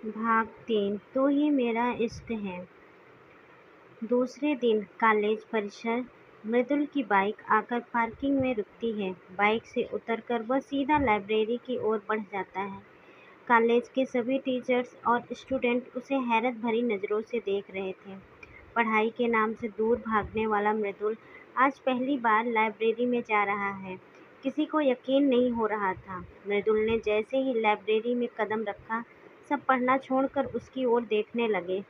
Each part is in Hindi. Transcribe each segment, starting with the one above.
भाग 3 तू ही मेरा इश्क है। दूसरे दिन कॉलेज परिसर। मृदुल की बाइक आकर पार्किंग में रुकती है। बाइक से उतरकर वह सीधा लाइब्रेरी की ओर बढ़ जाता है। कॉलेज के सभी टीचर्स और स्टूडेंट उसे हैरत भरी नज़रों से देख रहे थे। पढ़ाई के नाम से दूर भागने वाला मृदुल आज पहली बार लाइब्रेरी में जा रहा है। किसी को यकीन नहीं हो रहा था। मृदुल ने जैसे ही लाइब्रेरी में कदम रखा, सब पढ़ना छोड़कर उसकी ओर देखने लगे।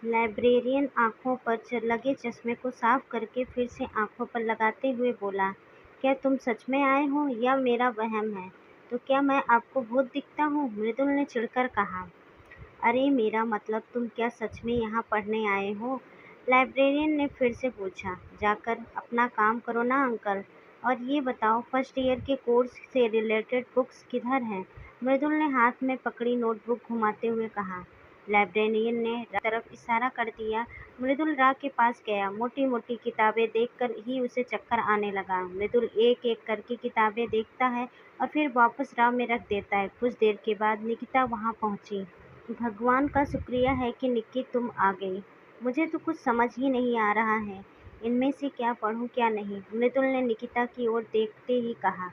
लाइब्रेरियन आंखों पर लगे चश्मे को साफ करके फिर से आंखों पर लगाते हुए बोला, क्या तुम सच में आए हो या मेरा वहम है? तो क्या मैं आपको भूत दिखता हूँ? मृदुल ने चिढ़कर कहा। अरे मेरा मतलब तुम क्या सच में यहाँ पढ़ने आए हो? लाइब्रेरियन ने फिर से पूछा। जाकर अपना काम करो ना अंकल। और ये बताओ फर्स्ट ईयर के कोर्स से रिलेटेड बुक्स किधर हैं? मृदुल ने हाथ में पकड़ी नोटबुक घुमाते हुए कहा। लाइब्रेरियन ने राह तरफ इशारा कर दिया। मृदुल राह के पास गया। मोटी मोटी किताबें देखकर ही उसे चक्कर आने लगा। मृदुल एक एक करके किताबें देखता है और फिर वापस राह में रख देता है। कुछ देर के बाद निकिता वहाँ पहुँची। भगवान का शुक्रिया है कि निक्की तुम आ गई। मुझे तो कुछ समझ ही नहीं आ रहा है, इनमें से क्या पढूं क्या नहीं। मृदुल ने निकिता की ओर देखते ही कहा।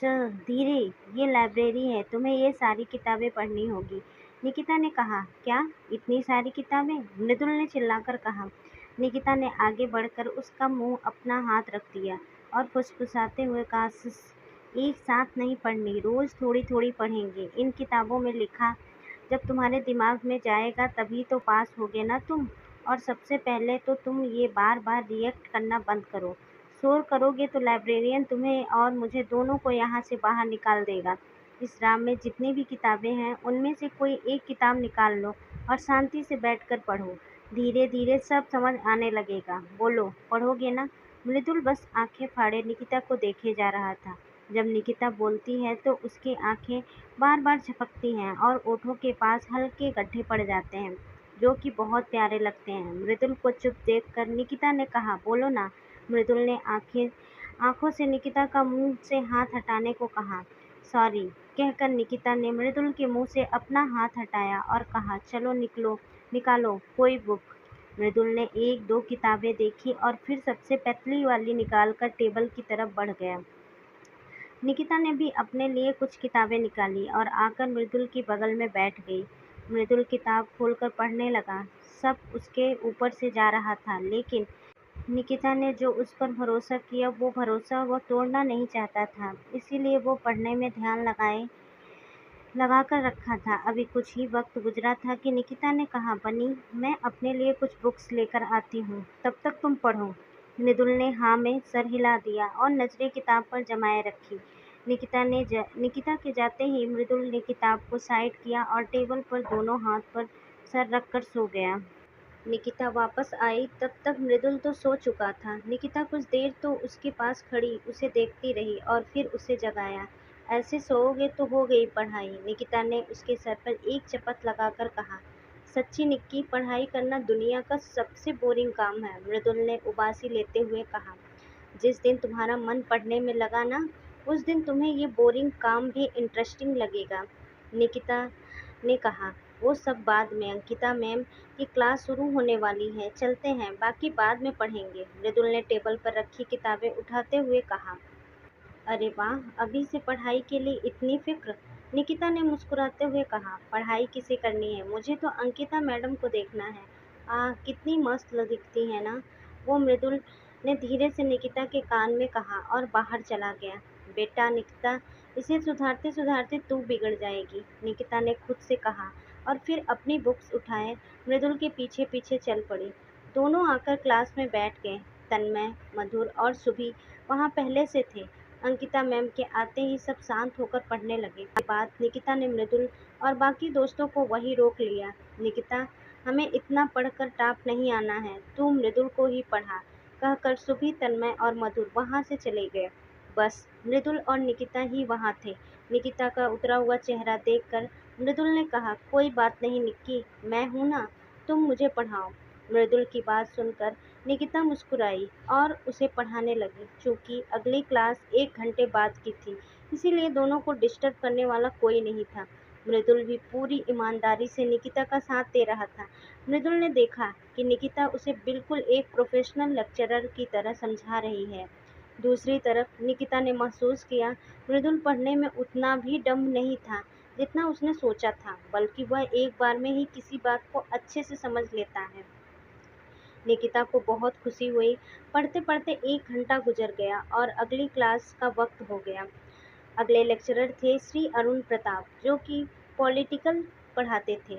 धीरे, ये लाइब्रेरी है, तुम्हें ये सारी किताबें पढ़नी होगी। निकिता ने कहा। क्या इतनी सारी किताबें? मृदुल ने चिल्लाकर कहा। निकिता ने आगे बढ़कर उसका मुंह अपना हाथ रख दिया और फुसफुसाते हुए कहा, एक साथ नहीं पढ़नी, रोज थोड़ी थोड़ी पढ़ेंगे। इन किताबों में लिखा जब तुम्हारे दिमाग में जाएगा तभी तो पास होगे ना तुम। और सबसे पहले तो तुम ये बार बार रिएक्ट करना बंद करो। शोर करोगे तो लाइब्रेरियन तुम्हें और मुझे दोनों को यहाँ से बाहर निकाल देगा। इस राम में जितनी भी किताबें हैं उनमें से कोई एक किताब निकाल लो और शांति से बैठकर पढ़ो। धीरे धीरे सब समझ आने लगेगा। बोलो, पढ़ोगे ना? मृदुल बस आंखें फाड़े निकिता को देखे जा रहा था। जब निकिता बोलती है तो उसकी आंखें बार बार झपकती हैं और ओठों के पास हल्के गड्ढे पड़ जाते हैं, जो कि बहुत प्यारे लगते हैं। मृदुल को चुप देखकर निकिता ने कहा, बोलो ना। मृदुल ने आंखों से निकिता का मुंह से हाथ हटाने को कहा। सॉरी कहकर निकिता ने मृदुल के मुंह से अपना हाथ हटाया और कहा, चलो निकालो कोई बुक। मृदुल ने एक दो किताबें देखी और फिर सबसे पतली वाली निकालकर टेबल की तरफ बढ़ गया। निकिता ने भी अपने लिए कुछ किताबें निकाली और आकर मृदुल की बगल में बैठ गई। मृदुल किताब खोलकर पढ़ने लगा। सब उसके ऊपर से जा रहा था, लेकिन निकिता ने जो उस पर भरोसा किया वो भरोसा वह तोड़ना नहीं चाहता था। इसीलिए वो पढ़ने में ध्यान लगाकर रखा था। अभी कुछ ही वक्त गुजरा था कि निकिता ने कहा, बनी, मैं अपने लिए कुछ बुक्स लेकर आती हूँ, तब तक तुम पढ़ो। मृदुल ने हाँ में सर हिला दिया और नजरें किताब पर जमाए रखी। निकिता के जाते ही मृदुल ने किताब को साइड किया और टेबल पर दोनों हाथ पर सर रखकर सो गया। निकिता वापस आई तब तक मृदुल तो सो चुका था। निकिता कुछ देर तो उसके पास खड़ी उसे देखती रही और फिर उसे जगाया। ऐसे सोओगे तो हो गई पढ़ाई, निकिता ने उसके सर पर एक चपत लगाकर कहा। सच्ची निक्की, पढ़ाई करना दुनिया का सबसे बोरिंग काम है, मृदुल ने उबासी लेते हुए कहा। जिस दिन तुम्हारा मन पढ़ने में लगा ना, उस दिन तुम्हें ये बोरिंग काम भी इंटरेस्टिंग लगेगा, निकिता ने कहा। वो सब बाद में, अंकिता मैम की क्लास शुरू होने वाली है, चलते हैं, बाकी बाद में पढ़ेंगे। मृदुल ने टेबल पर रखी किताबें उठाते हुए कहा। अरे वाह, अभी से पढ़ाई के लिए इतनी फिक्र? निकिता ने मुस्कुराते हुए कहा। पढ़ाई किसे करनी है, मुझे तो अंकिता मैडम को देखना है। कितनी मस्त दिखती है ना वो, मृदुल ने धीरे से निकिता के कान में कहा और बाहर चला गया। बेटा निकिता, इसे सुधारते सुधारते तू बिगड़ जाएगी, निकिता ने खुद से कहा और फिर अपनी बुक्स उठाए मृदुल के पीछे पीछे चल पड़ी। दोनों आकर क्लास में बैठ गए। तन्मय, मधुर और सुभी वहाँ पहले से थे। अंकिता मैम के आते ही सब शांत होकर पढ़ने लगे। के बाद निकिता ने मृदुल और बाकी दोस्तों को वहीं रोक लिया। निकिता, हमें इतना पढ़कर टॉप नहीं आना है, तू मृदुल को ही पढ़ा, कहकर सुभी, तन्मय और मधुर वहाँ से चले गए। बस मृदुल और निकिता ही वहाँ थे। निकिता का उतरा हुआ चेहरा देखकर मृदुल ने कहा, कोई बात नहीं निक्की, मैं हूँ ना, तुम मुझे पढ़ाओ। मृदुल की बात सुनकर निकिता मुस्कुराई और उसे पढ़ाने लगी। चूंकि अगली क्लास 1 घंटे बाद की थी, इसीलिए दोनों को डिस्टर्ब करने वाला कोई नहीं था। मृदुल भी पूरी ईमानदारी से निकिता का साथ दे रहा था। मृदुल ने देखा कि निकिता उसे बिल्कुल एक प्रोफेशनल लेक्चरर की तरह समझा रही है। दूसरी तरफ निकिता ने महसूस किया मृदुल पढ़ने में उतना भी डम नहीं था जितना उसने सोचा था, बल्कि वह एक बार में ही किसी बात को अच्छे से समझ लेता है। निकिता को बहुत खुशी हुई। पढ़ते-पढ़ते 1 घंटा गुज़र गया और अगली क्लास का वक़्त हो गया। अगले लेक्चरर थे श्री अरुण प्रताप, जो कि पॉलिटिकल पढ़ाते थे।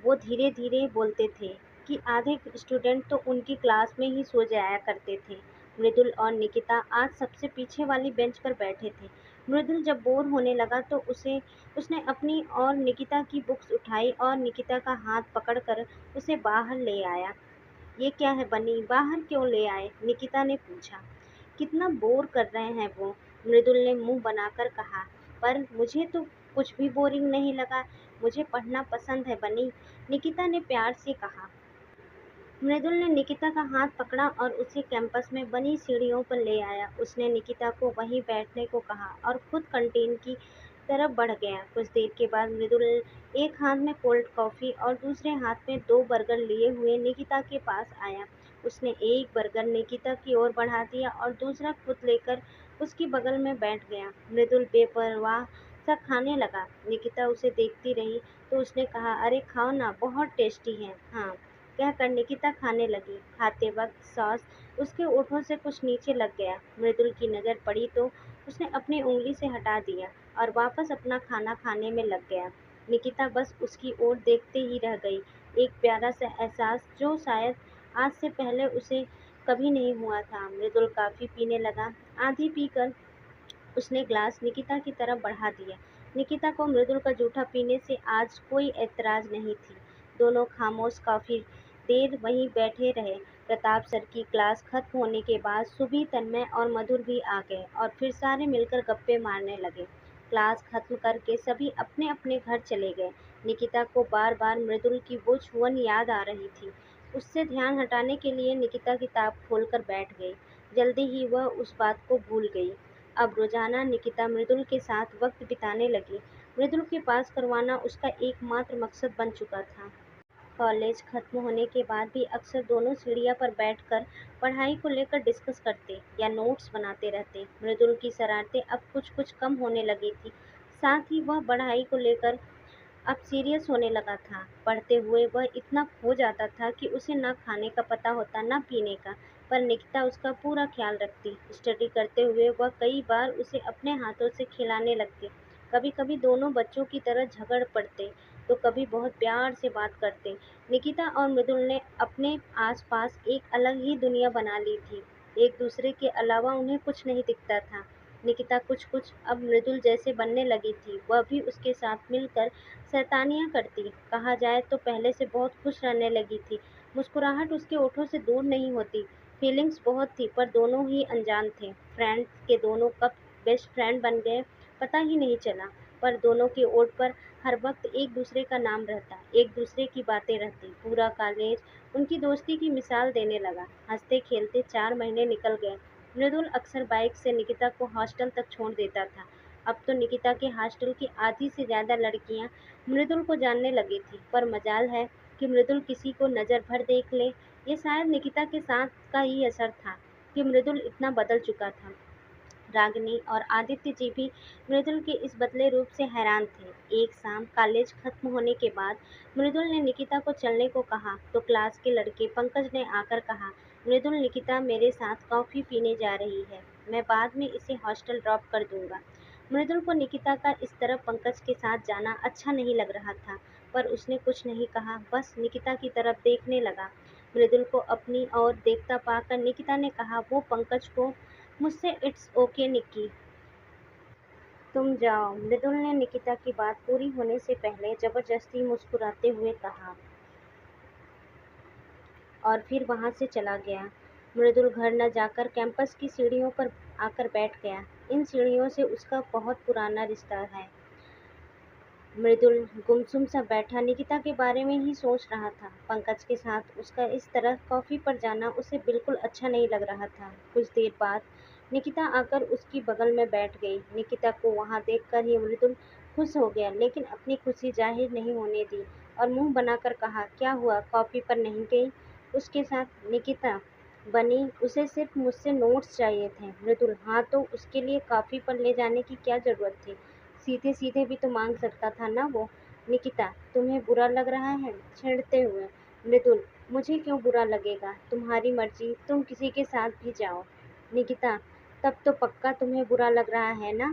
वो धीरे-धीरे बोलते थे कि आधे स्टूडेंट तो उनकी क्लास में ही सो जाया करते थे। मृदुल और निकिता आज सबसे पीछे वाली बेंच पर बैठे थे। मृदुल जब बोर होने लगा तो उसने अपनी और निकिता की बुक्स उठाई और निकिता का हाथ पकड़कर उसे बाहर ले आया। ये क्या है बनी, बाहर क्यों ले आए? निकिता ने पूछा। कितना बोर कर रहे हैं वो, मृदुल ने मुंह बनाकर कहा। पर मुझे तो कुछ भी बोरिंग नहीं लगा, मुझे पढ़ना पसंद है बनी, निकिता ने प्यार से कहा। मृदुल ने निकिता का हाथ पकड़ा और उसे कैंपस में बनी सीढ़ियों पर ले आया। उसने निकिता को वहीं बैठने को कहा और खुद कैंटीन की तरफ बढ़ गया। कुछ देर के बाद मृदुल एक हाथ में कोल्ड कॉफ़ी और दूसरे हाथ में 2 बर्गर लिए हुए निकिता के पास आया। उसने एक बर्गर निकिता की ओर बढ़ा दिया और दूसरा खुद लेकर उसके बगल में बैठ गया। मृदुल बेपरवाह सा खाने लगा। निकिता उसे देखती रही तो उसने कहा, अरे खाओ ना, बहुत टेस्टी है। हाँ, कहकर निकिता खाने लगी। खाते वक्त सॉस उसके होठों से कुछ नीचे लग गया। मृदुल की नज़र पड़ी तो उसने अपनी उंगली से हटा दिया और वापस अपना खाना खाने में लग गया। निकिता बस उसकी ओर देखते ही रह गई। एक प्यारा सा एहसास जो शायद आज से पहले उसे कभी नहीं हुआ था। मृदुल कॉफ़ी पीने लगा। आधी पीकर उसने ग्लास निकिता की तरफ बढ़ा दिया। निकिता को मृदुल का जूठा पीने से आज कोई ऐतराज नहीं थी। दोनों खामोश काफ़ी देर वहीं बैठे रहे। प्रताप सर की क्लास खत्म होने के बाद सुबी, तन्मय और मधुर भी आ गए और फिर सारे मिलकर गप्पे मारने लगे। क्लास खत्म करके सभी अपने अपने घर चले गए। निकिता को बार बार मृदुल की वो छुअन याद आ रही थी। उससे ध्यान हटाने के लिए निकिता किताब खोलकर बैठ गई। जल्दी ही वह उस बात को भूल गई। अब रोजाना निकिता मृदुल के साथ वक्त बिताने लगी। मृदुल के पास करवाना उसका एकमात्र मकसद बन चुका था। कॉलेज खत्म होने के बाद भी अक्सर दोनों सीढ़ियां पर बैठकर पढ़ाई को लेकर डिस्कस करते या नोट्स बनाते रहते। मृदुल की शरारतें अब कुछ कुछ कम होने लगी थी। साथ ही वह पढ़ाई को लेकर अब सीरियस होने लगा था। पढ़ते हुए वह इतना खो जाता था कि उसे न खाने का पता होता न पीने का, पर निकिता उसका पूरा ख्याल रखती। स्टडी करते हुए वह कई बार उसे अपने हाथों से खिलाने लगती। कभी-कभी दोनों बच्चों की तरह झगड़ पड़ते, तो कभी बहुत प्यार से बात करते। निकिता और मृदुल ने अपने आस-पास एक अलग ही दुनिया बना ली थी। एक दूसरे के अलावा उन्हें कुछ नहीं दिखता था। निकिता कुछ-कुछ अब मृदुल जैसे बनने लगी थी। वह भी उसके साथ मिलकर शैतानियाँ करती। कहा जाए तो पहले से बहुत खुश रहने लगी थी। मुस्कुराहट उसके होठों से दूर नहीं होती। फीलिंग्स बहुत थी पर दोनों ही अनजान थे। फ्रेंड्स के दोनों कब बेस्ट फ्रेंड बन गए पता ही नहीं चला। पर दोनों के ओठ पर हर वक्त एक दूसरे का नाम रहता, एक दूसरे की बातें रहती। पूरा कॉलेज उनकी दोस्ती की मिसाल देने लगा। हंसते खेलते 4 महीने निकल गए। मृदुल अक्सर बाइक से निकिता को हॉस्टल तक छोड़ देता था। अब तो निकिता के हॉस्टल की आधी से ज़्यादा लड़कियां मृदुल को जानने लगी थी। पर मजाल है कि मृदुल किसी को नज़र भर देख ले। ये शायद निकिता के साथ का ही असर था कि मृदुल इतना बदल चुका था। रागिनी और आदित्य जी भी मृदुल के इस बदले रूप से हैरान थे। एक शाम कॉलेज खत्म होने के बाद मृदुल ने निकिता को चलने को कहा तो क्लास के लड़के पंकज ने आकर कहा, मृदुल निकिता मेरे साथ कॉफ़ी पीने जा रही है, मैं बाद में इसे हॉस्टल ड्रॉप कर दूंगा। मृदुल को निकिता का इस तरह पंकज के साथ जाना अच्छा नहीं लग रहा था, पर उसने कुछ नहीं कहा, बस निकिता की तरफ देखने लगा। मृदुल को अपनी ओर देखता पाकर निकिता ने कहा, वो पंकज को मुझसे इट्स ओके निक्की, तुम जाओ। मृदुल ने निकिता की बात पूरी होने से पहले जबरदस्ती मुस्कुराते हुए कहा और फिर वहां से चला गया। मृदुल घर न जाकर कैंपस की सीढ़ियों पर आकर बैठ गया। इन सीढ़ियों से उसका बहुत पुराना रिश्ता है। मृदुल गुमसुम सा बैठा निकिता के बारे में ही सोच रहा था। पंकज के साथ उसका इस तरह कॉफ़ी पर जाना उसे बिल्कुल अच्छा नहीं लग रहा था। कुछ देर बाद निकिता आकर उसकी बगल में बैठ गई। निकिता को वहां देखकर ही मृदुल खुश हो गया, लेकिन अपनी खुशी जाहिर नहीं होने दी और मुंह बनाकर कहा, क्या हुआ, कॉपी पर नहीं गई? उसके साथ निकिता बनी, उसे सिर्फ मुझसे नोट्स चाहिए थे। मृदुल, हाँ तो उसके लिए कॉपी पर ले जाने की क्या जरूरत थी? सीधे सीधे भी तो मांग सकता था ना वो। निकिता, तुम्हें बुरा लग रहा है? छेड़ते हुए। मृदुल, मुझे क्यों बुरा लगेगा, तुम्हारी मर्जी, तुम किसी के साथ भी जाओ। निकिता, तब तो पक्का तुम्हें बुरा लग रहा है ना?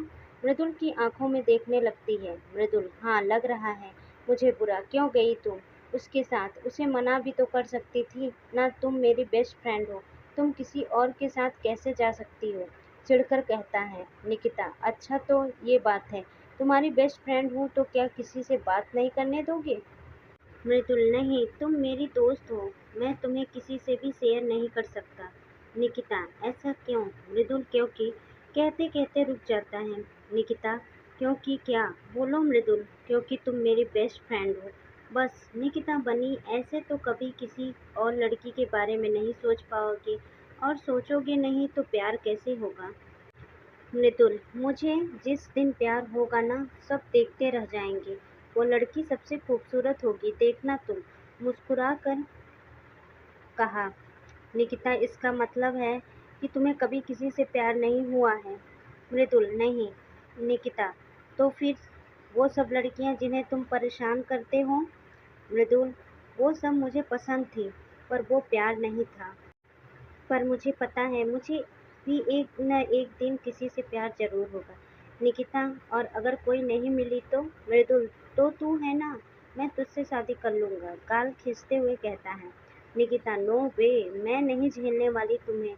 मृदुल की आंखों में देखने लगती है। मृदुल, हाँ लग रहा है मुझे बुरा। क्यों गई तुम उसके साथ? उसे मना भी तो कर सकती थी ना, तुम मेरी बेस्ट फ्रेंड हो, तुम किसी और के साथ कैसे जा सकती हो? चिढ़कर कहता है। निकिता, अच्छा तो ये बात है, तुम्हारी बेस्ट फ्रेंड हूँ तो क्या किसी से बात नहीं करने दोगे? मृदुल, नहीं, तुम मेरी दोस्त हो, मैं तुम्हें किसी से भी शेयर नहीं कर सकता। निकिता, ऐसा क्यों? मृदुल, क्योंकि कहते कहते रुक जाता है। निकिता, क्योंकि क्या? बोलो मृदुल। क्योंकि तुम मेरी बेस्ट फ्रेंड हो, बस। निकिता बनी, ऐसे तो कभी किसी और लड़की के बारे में नहीं सोच पाओगे, और सोचोगे नहीं तो प्यार कैसे होगा? मृदुल, मुझे जिस दिन प्यार होगा ना, सब देखते रह जाएंगे। वो लड़की सबसे खूबसूरत होगी, देखना तुम। मुस्कुरा कर कहा। निकिता, इसका मतलब है कि तुम्हें कभी किसी से प्यार नहीं हुआ है? मृदुल, नहीं। निकिता, तो फिर वो सब लड़कियां जिन्हें तुम परेशान करते हो? मृदुल, वो सब मुझे पसंद थी, पर वो प्यार नहीं था। पर मुझे पता है, मुझे भी एक न एक दिन किसी से प्यार ज़रूर होगा। निकिता, और अगर कोई नहीं मिली तो? मृदुल, तो तू है ना, मैं तुझसे शादी कर लूँगा, गाल खींचते हुए कहता है। निकिता, नो वे, मैं नहीं झेलने वाली तुम्हें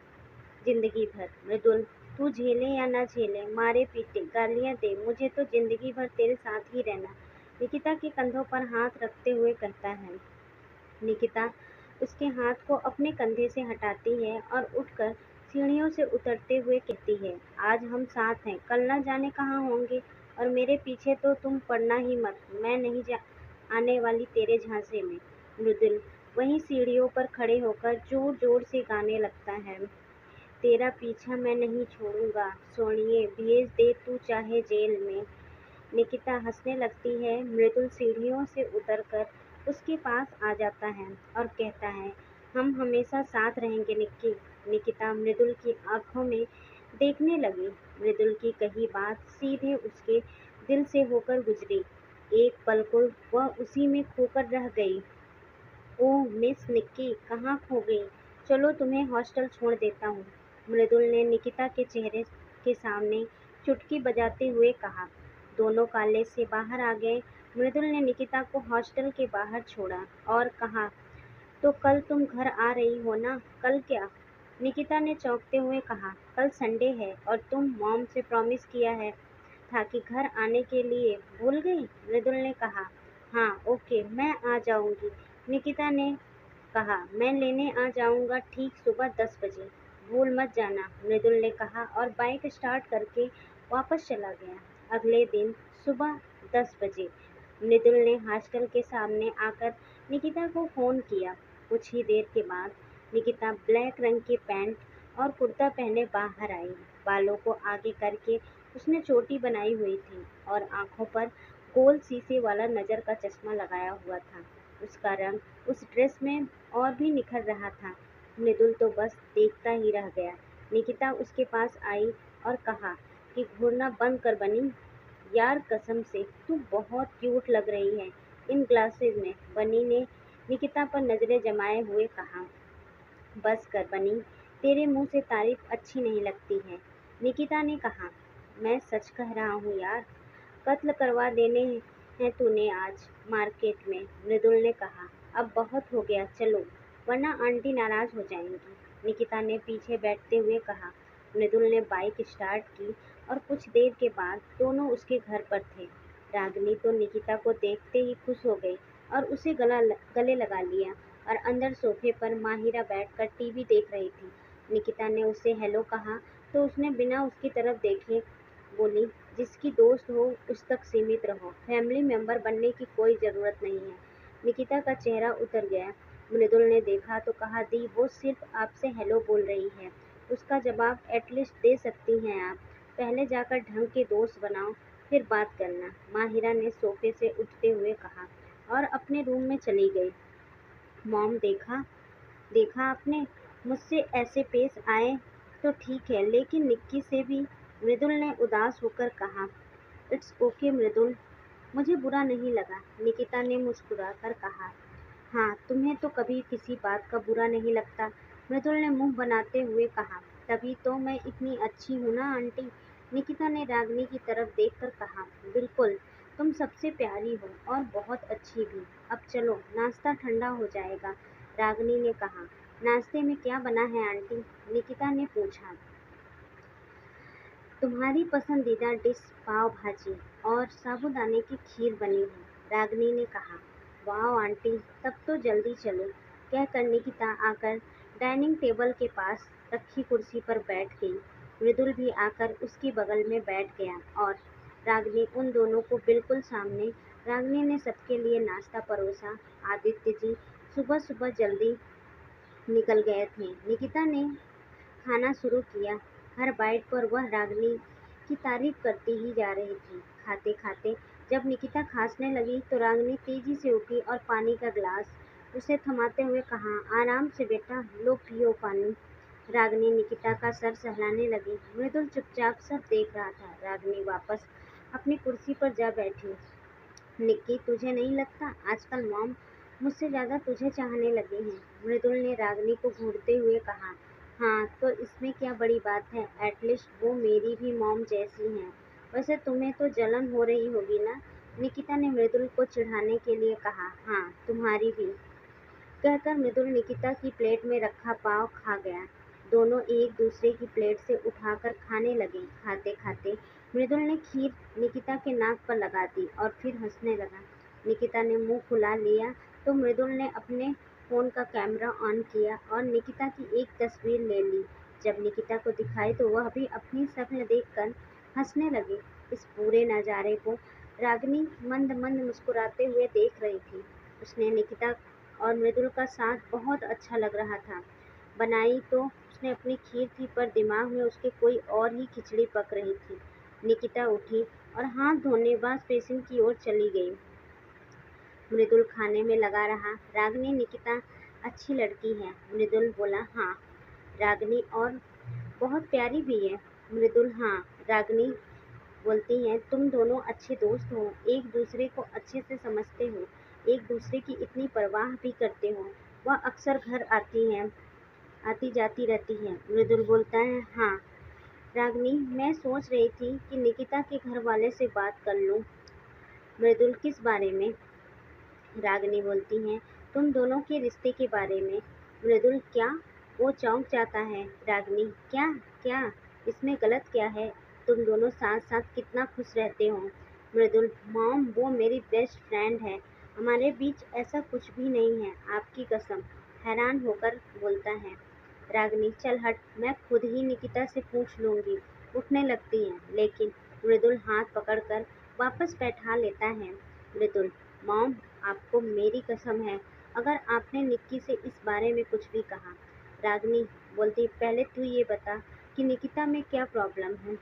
ज़िंदगी भर। मृदुल, तू झेले या ना झेले, मारे पीटे गालियाँ दे, मुझे तो ज़िंदगी भर तेरे साथ ही रहना। निकिता के कंधों पर हाथ रखते हुए कहता है। निकिता उसके हाथ को अपने कंधे से हटाती है और उठकर सीढ़ियों से उतरते हुए कहती है, आज हम साथ हैं, कल न जाने कहाँ होंगे, और मेरे पीछे तो तुम पड़ना ही मत, मैं नहीं आने वाली तेरे झांसे में। मृदुल वहीं सीढ़ियों पर खड़े होकर जोर जोर से गाने लगता है। तेरा पीछा मैं नहीं छोड़ूंगा, सोनिए भेज दे तू चाहे जेल में। निकिता हंसने लगती है। मृदुल सीढ़ियों से उतरकर उसके पास आ जाता है और कहता है, हम हमेशा साथ रहेंगे निक्की। निकिता मृदुल की आंखों में देखने लगी। मृदुल की कही बात सीधे उसके दिल से होकर गुजरी। एक पल को वह उसी में खोकर रह गई। ओह मिस निक्की, कहाँ खो गई? चलो तुम्हें हॉस्टल छोड़ देता हूँ, मृदुल ने निकिता के चेहरे के सामने चुटकी बजाते हुए कहा। दोनों कॉलेज से बाहर आ गए। मृदुल ने निकिता को हॉस्टल के बाहर छोड़ा और कहा, तो कल तुम घर आ रही हो ना? कल क्या? निकिता ने चौंकते हुए कहा, कल संडे है और तुम मॉम से प्रॉमिस किया है था कि घर आने के लिए, भूल गई? मृदुल ने कहा, हाँ ओके, मैं आ जाऊंगी। निकिता ने कहा, मैं लेने आ जाऊंगा ठीक सुबह 10 बजे, भूल मत जाना, मृदुल ने कहा और बाइक स्टार्ट करके वापस चला गया। अगले दिन सुबह 10 बजे मृदुल ने हॉस्टल के सामने आकर निकिता को फ़ोन किया। कुछ ही देर के बाद निकिता ब्लैक रंग की पैंट और कुर्ता पहने बाहर आई। बालों को आगे करके उसने चोटी बनाई हुई थी और आंखों पर गोल शीशे वाला नज़र का चश्मा लगाया हुआ था। उसका रंग उस ड्रेस में और भी निखर रहा था। मृदुल तो बस देखता ही रह गया। निकिता उसके पास आई और कहा कि घूरना बंद कर बनी। यार कसम से तू बहुत क्यूट लग रही है इन ग्लासेस में, बनी ने निकिता पर नजरें जमाए हुए कहा। बस कर बनी, तेरे मुंह से तारीफ अच्छी नहीं लगती है, निकिता ने कहा। मैं सच कह रहा हूँ यार, कत्ल करवा देने हैं तूने आज मार्केट में, मृदुल ने कहा। अब बहुत हो गया, चलो, वरना आंटी नाराज हो जाएंगी, निकिता ने पीछे बैठते हुए कहा। मृदुल ने बाइक स्टार्ट की और कुछ देर के बाद दोनों उसके घर पर थे। रागिनी तो निकिता को देखते ही खुश हो गई और उसे गले लगा लिया, और अंदर सोफे पर माहिरा बैठकर टीवी देख रही थी। निकिता ने उससे हेलो कहा तो उसने बिना उसकी तरफ देखे बोली, जिसकी दोस्त हो उस तक सीमित रहो, फैमिली मेंबर बनने की कोई ज़रूरत नहीं है। निकिता का चेहरा उतर गया। मृदुल ने देखा तो कहा, दी वो सिर्फ आपसे हेलो बोल रही है, उसका जवाब एटलीस्ट दे सकती हैं आप, पहले जाकर ढंग के दोस्त बनाओ। फिर बात करना, माहिरा ने सोफे से उठते हुए कहा और अपने रूम में चली गई। मॉम, देखा देखा आपने, मुझसे ऐसे पेश आए तो ठीक है, लेकिन निक्की से भी। मृदुल ने उदास होकर कहा। इट्स ओके मृदुल, मुझे बुरा नहीं लगा, निकिता ने मुस्कुराकर कहा। हाँ, तुम्हें तो कभी किसी बात का बुरा नहीं लगता, मृदुल ने मुंह बनाते हुए कहा। तभी तो मैं इतनी अच्छी हूँ ना आंटी, निकिता ने रागनी की तरफ देखकर कहा। बिल्कुल, तुम सबसे प्यारी हो और बहुत अच्छी भी। अब चलो, नाश्ता ठंडा हो जाएगा, रागनी ने कहा। नाश्ते में क्या बना है आंटी, निकिता ने पूछा। तुम्हारी पसंदीदा डिश पाव भाजी और साबूदाने की खीर बनी है, रागनी ने कहा। वाह आंटी, तब तो जल्दी चलो, कहकर निकिता आकर डाइनिंग टेबल के पास रखी कुर्सी पर बैठ गई। मृदुल भी आकर उसके बगल में बैठ गया और रागनी उन दोनों को बिल्कुल सामने। रागनी ने सबके लिए नाश्ता परोसा। आदित्य जी सुबह सुबह जल्दी निकल गए थे। निकिता ने खाना शुरू किया। हर बाइट पर वह रागनी की तारीफ करती ही जा रही थी। खाते खाते जब निकिता खांसने लगी तो रागनी तेजी से उठी और पानी का ग्लास उसे थमाते हुए कहा, आराम से बेटा, लो पियो पानी। रागनी निकिता का सर सहलाने लगी। मृदुल चुपचाप सब देख रहा था। रागनी वापस अपनी कुर्सी पर जा बैठी। निक्की, तुझे नहीं लगता आजकल मॉम मुझसे ज़्यादा तुझे चाहने लगी हैं? मृदुल ने रागनी को घूरते हुए कहा। हाँ, तो इसमें क्या बड़ी बात है, एटलीस्ट वो मेरी भी मॉम जैसी हैं। वैसे तुम्हें तो जलन हो रही होगी ना, निकिता ने मृदुल को चिढ़ाने के लिए कहा। हाँ, तुम्हारी भी, कहकर मृदुल निकिता की प्लेट में रखा पाव खा गया। दोनों एक दूसरे की प्लेट से उठाकर खाने लगे। खाते खाते मृदुल ने खीर निकिता के नाक पर लगा दी और फिर हंसने लगा। निकिता ने मुंह फुला लिया तो मृदुल ने अपने फोन का कैमरा ऑन किया और निकिता की एक तस्वीर ले ली। जब निकिता को दिखाई तो वह भी अपनी शक्ल देखकर हंसने लगी। इस पूरे नज़ारे को रागिनी मंद मंद मुस्कुराते हुए देख रही थी। उसने निकिता और मृदुल का साथ बहुत अच्छा लग रहा था। बनाई तो उसने अपनी खीर थी, पर दिमाग में उसके कोई और ही खिचड़ी पक रही थी। निकिता उठी और हाथ धोने वॉश बेसिन की ओर चली गई। मृदुल खाने में लगा रहा। रागिनी, निकिता अच्छी लड़की है, मृदुल बोला। हाँ, रागिनी और बहुत प्यारी भी है, मृदुल। हाँ, रागिनी बोलती हैं, तुम दोनों अच्छे दोस्त हो, एक दूसरे को अच्छे से समझते हो, एक दूसरे की इतनी परवाह भी करते हो। वह अक्सर घर आती जाती रहती है, मृदुल बोलता है। हाँ रागिनी, मैं सोच रही थी कि निकिता के घर वाले से बात कर लूं। मृदुल, किस बारे में? रागिनी बोलती हैं, तुम दोनों के रिश्ते के बारे में। मृदुल, क्या? वो चौंक जाता है। रागिनी, क्या? क्या इसमें गलत क्या है? तुम दोनों साथ साथ कितना खुश रहते हो। मृदुल, मॉम, वो मेरी बेस्ट फ्रेंड है, हमारे बीच ऐसा कुछ भी नहीं है, आपकी कसम, हैरान होकर बोलता है। रागिनी, चल हट, मैं खुद ही निकिता से पूछ लूंगी। उठने लगती है, लेकिन मृदुल हाथ पकड़कर वापस बैठा लेता है। मृदुल, मॉम, आपको मेरी कसम है, अगर आपने निक्की से इस बारे में कुछ भी कहा। रागिनी बोलती, पहले तू ये बता कि निकिता में क्या प्रॉब्लम है।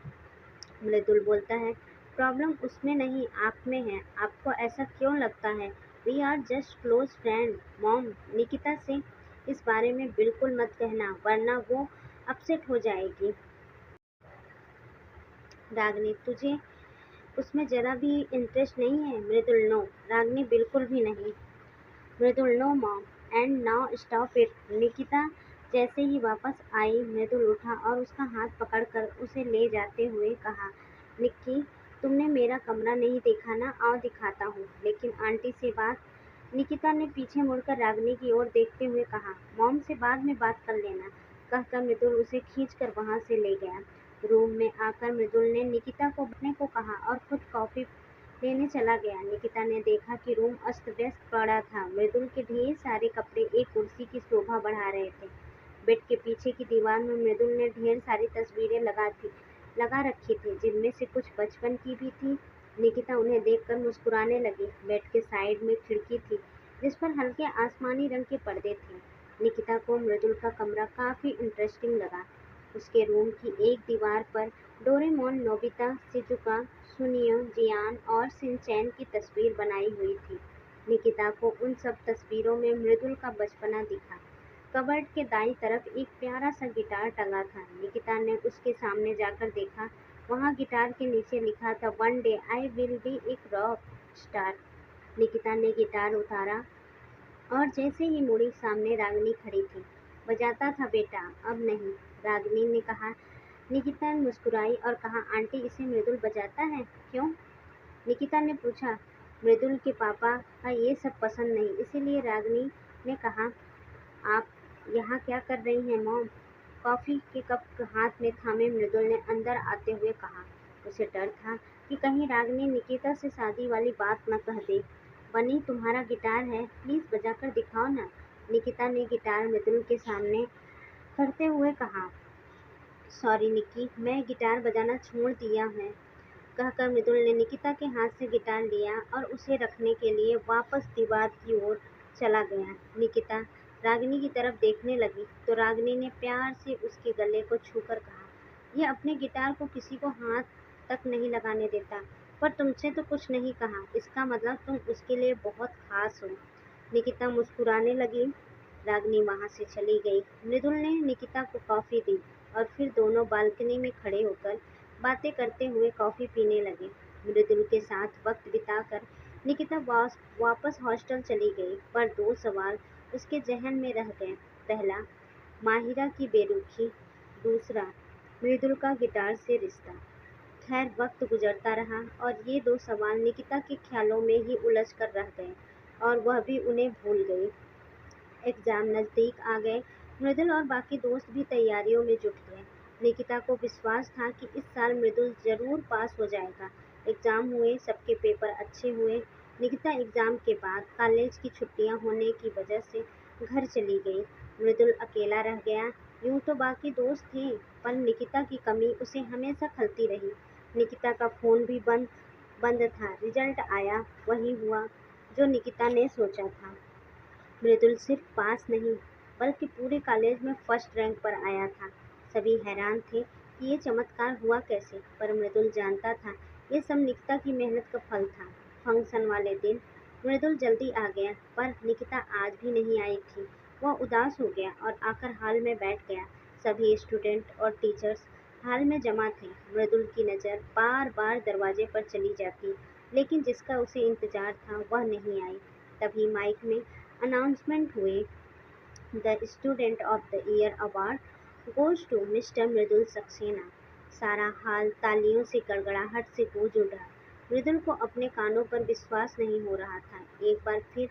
मृदुल बोलता है, प्रॉब्लम उसमें नहीं, आप में है, आपको ऐसा क्यों लगता है? We are just close friend. Mom, Nikita से इस बारे में बिल्कुल मत कहना, वरना वो अपसेट हो जाएगी। रागिनी, तुझे उसमें जरा भी इंटरेस्ट नहीं है? मृदुल, नो। रागिनी, बिल्कुल भी नहीं। Mridul, no mom, and now stop it. Nikita जैसे ही वापस आई, मृदुल उठा और उसका हाथ पकड़कर उसे ले जाते हुए कहा, निक्की, तुमने मेरा कमरा नहीं देखा ना, आओ दिखाता हूँ, लेकिन आंटी से बात। निकिता ने पीछे मुड़कर रागिनी की ओर देखते हुए कहा, मॉम से बाद में बात कर लेना, कहकर मृदुल उसे खींचकर वहां से ले गया। रूम में आकर मृदुल ने निकिता को बैठने को कहा और खुद कॉफी लेने चला गया। निकिता ने देखा कि रूम अस्त व्यस्त पड़ा था। मृदुल के ढेर सारे कपड़े एक कुर्सी की शोभा बढ़ा रहे थे। बेड के पीछे की दीवार में मृदुल ने ढेर सारी तस्वीरें लगा रखी थी, जिनमें से कुछ बचपन की भी थी। निकिता उन्हें देखकर मुस्कुराने लगी। बेड के साइड में खिड़की थी, जिस पर हल्के आसमानी रंग के पर्दे थे। निकिता को मृदुल का कमरा काफी इंटरेस्टिंग लगा। उसके रूम की एक दीवार पर डोरेमोन, नोबिता, शिजुका, सुनियो, जियान और सिंचैन की तस्वीर बनाई हुई थी। निकिता को उन सब तस्वीरों में मृदुल का बचपना दिखा। कबर्ड के दाईं तरफ एक प्यारा सा गिटार टंगा था। निकिता ने उसके सामने जाकर देखा। वहाँ गिटार के नीचे लिखा था, one day I will be एक रॉक स्टार। निकिता ने गिटार उतारा और जैसे ही मुड़ी, सामने रागिनी खड़ी थी। बजाता था बेटा, अब नहीं, रागिनी ने कहा। निकिता मुस्कुराई और कहा, आंटी इसे मृदुल बजाता है, क्यों? निकिता ने पूछा। मृदुल के पापा का ये सब पसंद नहीं, इसीलिए। रागिनी ने कहा। आप यहाँ क्या कर रही हैं मॉम? कॉफी के कप हाथ में थामे मृदुल ने अंदर आते हुए कहा। उसे डर था कि कहीं रागिनी निकिता से शादी वाली बात न कह दे। बनी, तुम्हारा गिटार है, प्लीज बजा कर दिखाओ ना। निकिता ने गिटार मृदुल के सामने करते हुए कहा। सॉरी निक्की, मैं गिटार बजाना छोड़ दिया है, कहकर मृदुल ने निकिता के हाथ से गिटार लिया और उसे रखने के लिए वापस दीवार की ओर चला गया। निकिता रागिनी की तरफ देखने लगी तो रागिनी ने प्यार से उसके गले को छूकर कहा, यह अपने गिटार को किसी को हाथ तक नहीं लगाने देता, पर तुमसे तो कुछ नहीं कहा, इसका मतलब तुम उसके लिए बहुत खास हो। निकिता मुस्कुराने लगी। रागिनी वहां से चली गई। मृदुल ने निकिता को कॉफी दी और फिर दोनों बालकनी में खड़े होकर बातें करते हुए कॉफी पीने लगे। मृदुल के साथ वक्त बिताकर निकिता वापस हॉस्टल चली गई, पर दो सवाल उसके जहन में रह गए। पहला, माहिरा की बेरुखी। दूसरा, मृदुल का गिटार से रिश्ता। खैर, वक्त गुजरता रहा और ये दो सवाल निकिता के ख्यालों में ही उलझ कर रह गए और वह भी उन्हें भूल गई। एग्जाम नज़दीक आ गए। मृदुल और बाकी दोस्त भी तैयारियों में जुट गए। निकिता को विश्वास था कि इस साल मृदुल जरूर पास हो जाएगा। एग्जाम हुए, सबके पेपर अच्छे हुए। निकिता एग्जाम के बाद कॉलेज की छुट्टियां होने की वजह से घर चली गई। मृदुल अकेला रह गया। यूं तो बाकी दोस्त थे, पर निकिता की कमी उसे हमेशा खलती रही। निकिता का फोन भी बंद बंद था। रिजल्ट आया, वही हुआ जो निकिता ने सोचा था। मृदुल सिर्फ पास नहीं, बल्कि पूरे कॉलेज में फर्स्ट रैंक पर आया था। सभी हैरान थे कि ये चमत्कार हुआ कैसे, पर मृदुल जानता था ये सब निकिता की मेहनत का फल था। फंक्शन वाले दिन मृदुल जल्दी आ गया, पर निकिता आज भी नहीं आई थी। वह उदास हो गया और आकर हॉल में बैठ गया। सभी स्टूडेंट और टीचर्स हॉल में जमा थे। मृदुल की नज़र बार बार दरवाजे पर चली जाती, लेकिन जिसका उसे इंतजार था वह नहीं आई। तभी माइक में अनाउंसमेंट हुए, the student of the year award goes to mister Mridul Saxena. सारा हाल तालियों से गड़गड़ाहट से गूंज उठा। मृदुल को अपने कानों पर विश्वास नहीं हो रहा था। एक बार फिर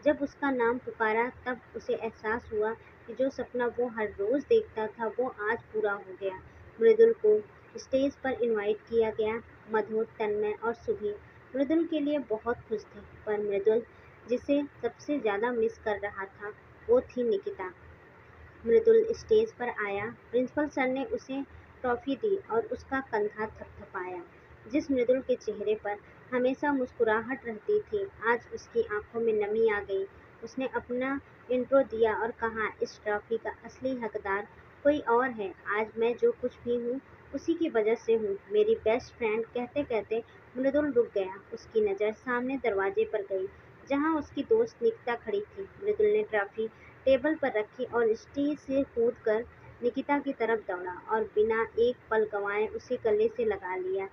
जब उसका नाम पुकारा, तब उसे एहसास हुआ कि जो सपना वो हर रोज देखता था वो आज पूरा हो गया। मृदुल को स्टेज पर इनवाइट किया गया। मधु, तन्मय और सुभी मृदुल के लिए बहुत खुश थे, पर मृदुल जिसे सबसे ज़्यादा मिस कर रहा था वो थी निकिता। मृदुल स्टेज पर आया। प्रिंसिपल सर ने उसे ट्रॉफी दी और उसका कंधा थपथपाया। जिस मृदुल के चेहरे पर हमेशा मुस्कुराहट रहती थी, आज उसकी आंखों में नमी आ गई। उसने अपना इंट्रो दिया और कहा, इस ट्रॉफी का असली हकदार कोई और है। आज मैं जो कुछ भी हूँ उसी की वजह से हूँ, मेरी बेस्ट फ्रेंड। कहते कहते मृदुल रुक गया। उसकी नज़र सामने दरवाजे पर गई, जहाँ उसकी दोस्त निकिता खड़ी थी। मृदुल ने ट्रॉफी टेबल पर रखी और स्टेज से कूदकर निकिता की तरफ दौड़ा और बिना एक पल गंवाए उसे गले से लगा लिया।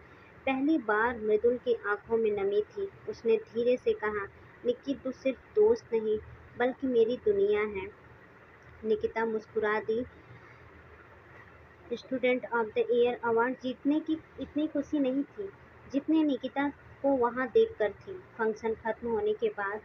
पहली बार मृदुल की आंखों में नमी थी। उसने धीरे से कहा, निक्की तू सिर्फ दोस्त नहीं, बल्कि मेरी दुनिया है। निकिता मुस्कुरा दी। Student of the year award जीतने की इतनी खुशी नहीं थी जितनी निकिता को वहां देखकर थी। फंक्शन खत्म होने के बाद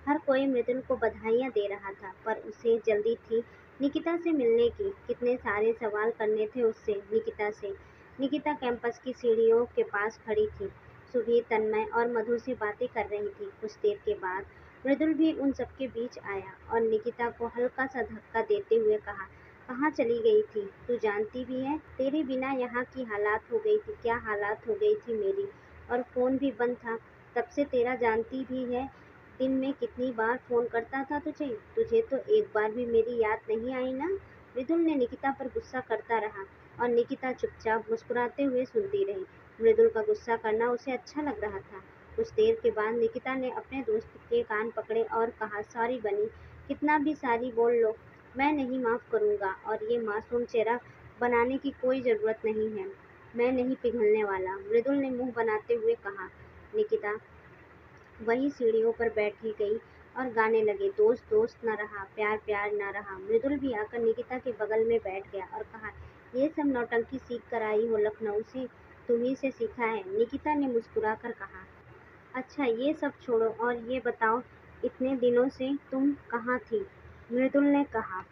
हर कोई मृदुल को बधाइयां दे रहा था, पर उसे जल्दी थी निकिता से मिलने की। कितने सारे सवाल करने थे उससे, निकिता से। निकिता कैंपस की सीढ़ियों के पास खड़ी थी। सुबह तन्मय और मधु से बातें कर रही थी। कुछ देर के बाद मृदुल भी उन सबके बीच आया और निकिता को हल्का सा धक्का देते हुए कहा, कहाँ चली गई थी? तू जानती भी है तेरे बिना यहाँ की हालात हो गई थी, क्या हालात हो गई थी मेरी, और फ़ोन भी बंद था तब से तेरा। जानती भी है दिन में कितनी बार फ़ोन करता था तुझे। तुझे तो एक बार भी मेरी याद नहीं आई ना? मृदुल ने निकिता पर गुस्सा करता रहा और निकिता चुपचाप मुस्कुराते हुए सुनती रही। मृदुल का गुस्सा करना उसे अच्छा लग रहा था। कुछ देर के बाद निकिता ने अपने दोस्त के कान पकड़े और कहा, सॉरी बनी, कितना भी सॉरी बोल लो, मैं नहीं माफ़ करूँगा और ये मासूम चेहरा बनाने की कोई ज़रूरत नहीं है। मैं नहीं पिघलने वाला, मृदुल ने मुँह बनाते हुए कहा। निकिता वही सीढ़ियों पर बैठी गई और गाने लगे, दोस्त दोस्त न रहा, प्यार प्यार न रहा। मृदुल भी आकर निकिता के बगल में बैठ गया और कहा, ये सब नौटंकी सीख कर आई हो लखनऊ से, तुम्ही से सीखा है। निकिता ने मुस्कुराकर कहा, अच्छा ये सब छोड़ो और ये बताओ, इतने दिनों से तुम कहाँ थी? मृदुल ने कहा,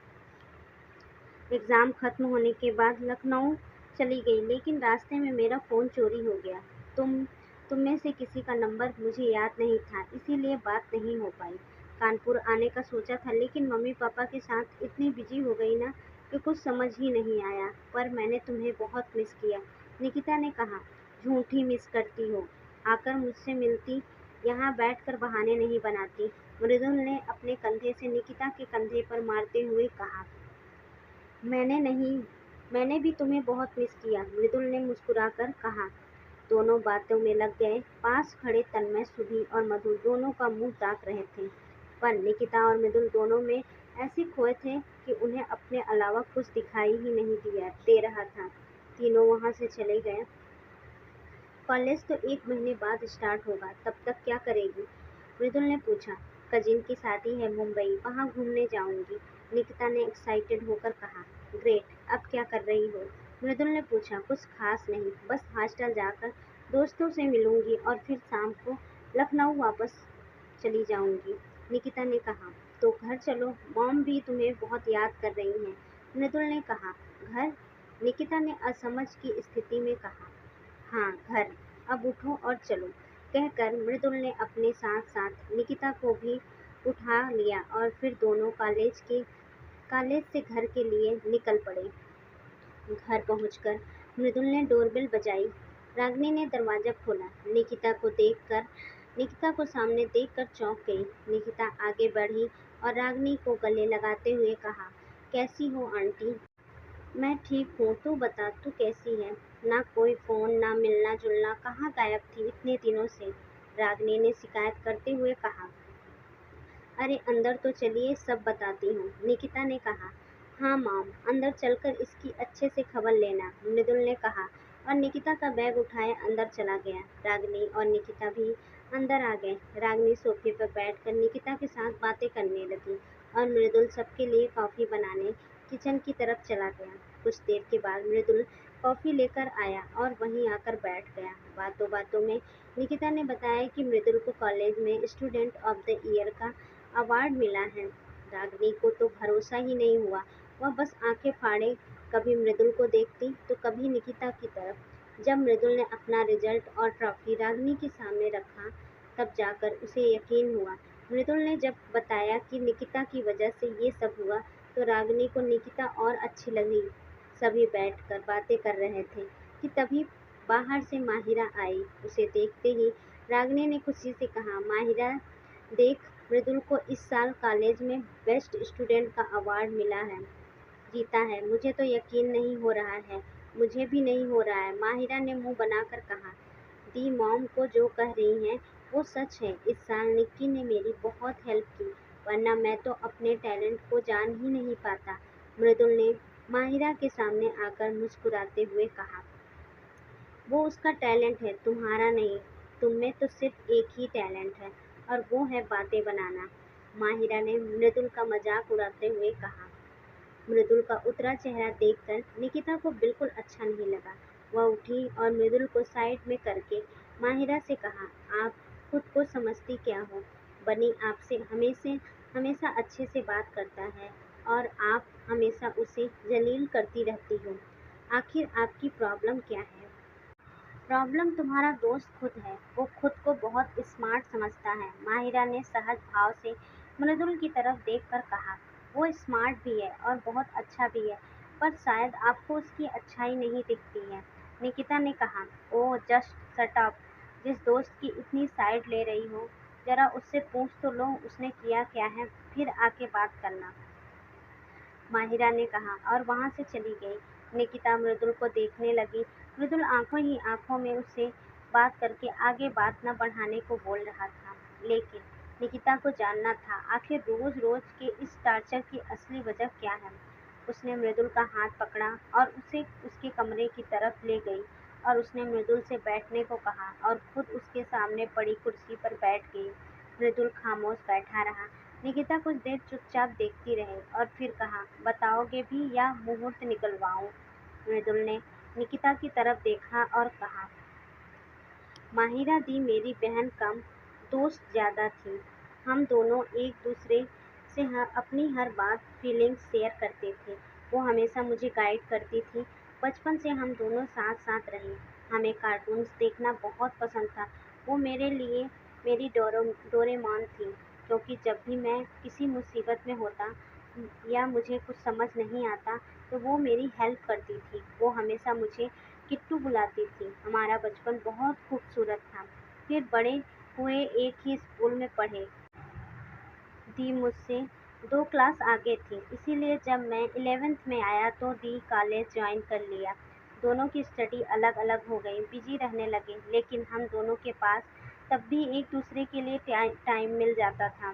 एग्ज़ाम खत्म होने के बाद लखनऊ चली गई, लेकिन रास्ते में मेरा फ़ोन चोरी हो गया। तुम में से किसी का नंबर मुझे याद नहीं था, इसीलिए बात नहीं हो पाई। कानपुर आने का सोचा था, लेकिन मम्मी पापा के साथ इतनी बिजी हो गई ना कि कुछ समझ ही नहीं आया। पर मैंने तुम्हें बहुत मिस किया। निकिता ने कहा, झूठी मिस करती हो, आकर मुझसे मिलती, यहाँ बैठकर बहाने नहीं बनाती। मृदुल ने अपने कंधे से निकिता के कंधे पर मारते हुए कहा, मैंने नहीं, मैंने भी तुम्हें बहुत मिस किया, मृदुल ने मुस्कुराकर कहा। दोनों बातों में लग गए। पास खड़े तन्मय, सुधी और मधु दोनों का मुंह ताक रहे थे, पर निकिता और मृदुल दोनों में ऐसे खोए थे कि उन्हें अपने अलावा कुछ दिखाई ही नहीं दे रहा था। तीनों वहां से चले गए। कॉलेज तो 1 महीने बाद स्टार्ट होगा, तब तक क्या करेगी? मृदुल ने पूछा। कजिन की शादी है मुंबई, वहाँ घूमने जाऊंगी, निकिता ने एक्साइटेड होकर कहा। ग्रेट, अब क्या कर रही हो? मृदुल ने पूछा। कुछ खास नहीं, बस हॉस्टल जाकर दोस्तों से मिलूंगी और फिर शाम को लखनऊ वापस चली जाऊंगी, निकिता ने कहा। तो घर चलो, मॉम भी तुम्हें बहुत याद कर रही हैं, मृदुल ने कहा। घर? निकिता ने असमझ की स्थिति में कहा। हाँ घर, अब उठो और चलो, कहकर मृदुल ने अपने साथ साथ निकिता को भी उठा लिया और फिर दोनों कॉलेज से घर के लिए निकल पड़े। घर पहुंचकर मृदुल ने डोरबेल बजाई। रागिनी ने दरवाजा खोला। निकिता को सामने देखकर चौंक गई। निकिता आगे बढ़ी और रागिनी को गले लगाते हुए कहा, कैसी हो आंटी? मैं ठीक हूँ, तू बता, तू कैसी है? ना कोई फ़ोन, ना मिलना जुलना, कहाँ गायब थी इतने दिनों से? रागिनी ने शिकायत करते हुए कहा। अरे अंदर तो चलिए, सब बताती हूँ, निकिता ने कहा। हाँ मॉम, अंदर चलकर इसकी अच्छे से खबर लेना, मृदुल ने कहा और निकिता का बैग उठाए अंदर चला गया। रागिनी और निकिता भी अंदर आ गए। रागिनी सोफे पर बैठकर निकिता के साथ बातें करने लगी और मृदुल सबके लिए कॉफ़ी बनाने किचन की तरफ चला गया। कुछ देर के बाद मृदुल कॉफ़ी लेकर आया और वहीं आकर बैठ गया। बातों बातों में निकिता ने बताया कि मृदुल को कॉलेज में स्टूडेंट ऑफ द ईयर का अवार्ड मिला है। रागिनी को तो भरोसा ही नहीं हुआ। वह बस आंखें फाड़े कभी मृदुल को देखती तो कभी निकिता की तरफ। जब मृदुल ने अपना रिजल्ट और ट्रॉफी रागिनी के सामने रखा, तब जाकर उसे यकीन हुआ। मृदुल ने जब बताया कि निकिता की वजह से ये सब हुआ, तो रागिनी को निकिता और अच्छी लगी। सभी बैठकर बातें कर रहे थे कि तभी बाहर से माहिरा आई। उसे देखते ही रागिनी ने खुशी से कहा, माहिरा देख, मृदुल को इस साल कॉलेज में बेस्ट स्टूडेंट का अवार्ड मिला है, जीता है। मुझे तो यकीन नहीं हो रहा है। मुझे भी नहीं हो रहा है, माहिरा ने मुंह बनाकर कहा। दी मॉम को जो कह रही हैं वो सच है। इस साल निक्की ने मेरी बहुत हेल्प की, वरना मैं तो अपने टैलेंट को जान ही नहीं पाता, मृदुल ने माहिरा के सामने आकर मुस्कुराते हुए कहा। वो उसका टैलेंट है, तुम्हारा नहीं। तुम में तो सिर्फ एक ही टैलेंट है और वो है बातें बनाना, माहिरा ने मृदुल का मजाक उड़ाते हुए कहा। मृदुल का उतरा चेहरा देखकर निकिता को बिल्कुल अच्छा नहीं लगा। वह उठी और मृदुल को साइड में करके माहिरा से कहा, आप खुद को समझती क्या हो? बनी आपसे हमेशा हमेशा अच्छे से बात करता है और आप हमेशा उसे जलील करती रहती हो। आखिर आपकी प्रॉब्लम क्या है? प्रॉब्लम तुम्हारा दोस्त खुद है, वो खुद को बहुत स्मार्ट समझता है, माहिरा ने सहज भाव से मृदुल की तरफ देखकर कहा। वो स्मार्ट भी है और बहुत अच्छा भी है, पर शायद आपको उसकी अच्छाई नहीं दिखती है, निकिता ने कहा। ओह जस्ट शट अप, जिस दोस्त की इतनी साइड ले रही हो, जरा उससे पूछ तो लो उसने किया क्या है, फिर आके बात करना, माहिरा ने कहा और वहां से चली गई। निकिता मृदुल को देखने लगी। मृदुल आंखों ही आंखों में उससे बात करके आगे बात न बढ़ाने को बोल रहा था, लेकिन निकिता को जानना था आखिर रोज रोज के इस टार्चर की असली वजह क्या है। उसने मृदुल का हाथ पकड़ा और उसे उसके कमरे की तरफ ले गई और उसने मृदुल से बैठने को कहा और खुद उसके सामने पड़ी कुर्सी पर बैठ गई। मृदुल खामोश बैठा रहा। निकिता कुछ देर चुपचाप देखती रही और फिर कहा, बताओगे भी या मुहूर्त निकलवाऊं? मृदुल ने निकिता की तरफ देखा और कहा, माहिरा दी मेरी बहन कम, दोस्त ज़्यादा थी। हम दोनों एक दूसरे से अपनी हर बात, फीलिंग्स शेयर करते थे। वो हमेशा मुझे गाइड करती थी। बचपन से हम दोनों साथ साथ रहे। हमें कार्टून्स देखना बहुत पसंद था। वो मेरे लिए मेरी डोरेमोन थी, क्योंकि जब भी मैं किसी मुसीबत में होता या मुझे कुछ समझ नहीं आता तो वो मेरी हेल्प करती थी। वो हमेशा मुझे किट्टू बुलाती थी। हमारा बचपन बहुत खूबसूरत था। फिर बड़े हुए, एक ही स्कूल में पढ़े। दी मुझसे 2 क्लास आगे थी, इसीलिए जब मैं 11th में आया तो दी कॉलेज ज्वाइन कर लिया। दोनों की स्टडी अलग-अलग हो गई, बिजी रहने लगे, लेकिन हम दोनों के पास तब भी एक दूसरे के लिए टाइम मिल जाता था।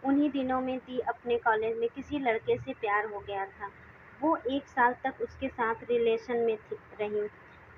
उन्हीं दिनों में दी अपने कॉलेज में किसी लड़के से प्यार हो गया था। वो 1 साल तक उसके साथ रिलेशन में रही।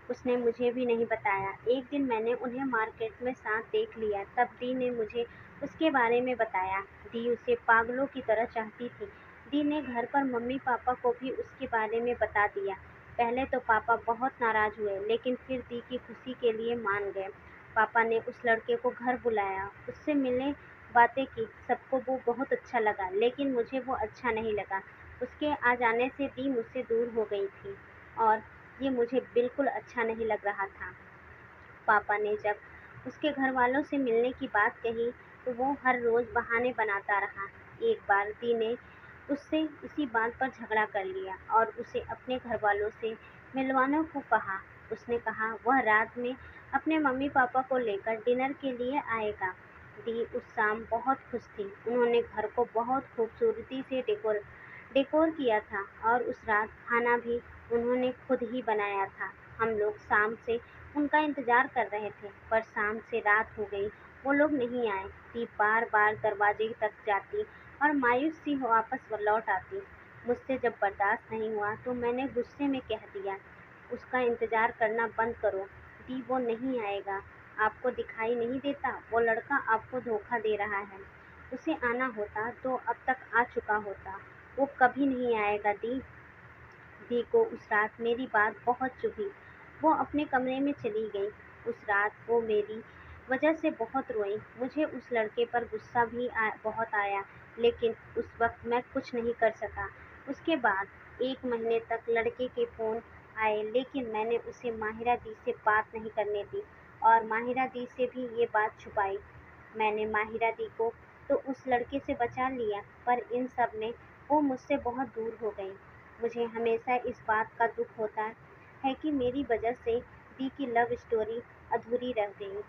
उसने मुझे भी नहीं बताया। एक दिन मैंने उन्हें मार्केट में साथ देख लिया, तब दी ने मुझे उसके बारे में बताया। दी उसे पागलों की तरह चाहती थी। दी ने घर पर मम्मी पापा को भी उसके बारे में बता दिया। पहले तो पापा बहुत नाराज हुए, लेकिन फिर दी की खुशी के लिए मान गए। पापा ने उस लड़के को घर बुलाया, उससे मिले, बातें की। सबको वो बहुत अच्छा लगा, लेकिन मुझे वो अच्छा नहीं लगा। उसके आ जाने से दी मुझसे दूर हो गई थी और ये मुझे बिल्कुल अच्छा नहीं लग रहा था। पापा ने जब उसके घर वालों से मिलने की बात कही तो वो हर रोज बहाने बनाता रहा। एक बार दी ने उससे इसी बात पर झगड़ा कर लिया और उसे अपने घर वालों से मिलवाने को कहा। उसने कहा वह रात में अपने मम्मी पापा को लेकर डिनर के लिए आएगा। दी उस शाम बहुत खुश थी। उन्होंने घर को बहुत खूबसूरती से डेकोर किया था और उस रात खाना भी उन्होंने खुद ही बनाया था। हम लोग शाम से उनका इंतजार कर रहे थे, पर शाम से रात हो गई, वो लोग नहीं आए। दी बार-बार दरवाजे तक जाती और मायूस सी वापस लौट आती। मुझसे जब बर्दाश्त नहीं हुआ तो मैंने गुस्से में कह दिया, उसका इंतजार करना बंद करो। दी वो नहीं आएगा, आपको दिखाई नहीं देता? वो लड़का आपको धोखा दे रहा है। उसे आना होता तो अब तक आ चुका होता। वो कभी नहीं आएगा दी। दी को उस रात मेरी बात बहुत चुभी। वो अपने कमरे में चली गई। उस रात वो मेरी वजह से बहुत रोई। मुझे उस लड़के पर गुस्सा भी बहुत आया, लेकिन उस वक्त मैं कुछ नहीं कर सका। उसके बाद 1 महीने तक लड़के के फ़ोन आए, लेकिन मैंने उसे माहिरा दी से बात नहीं करने दी और माहिरा दी से भी ये बात छुपाई। मैंने माहिरा दी को तो उस लड़के से बचा लिया, पर इन सब में वो मुझसे बहुत दूर हो गई। मुझे हमेशा इस बात का दुख होता है कि मेरी वजह से दी की लव स्टोरी अधूरी रह गई।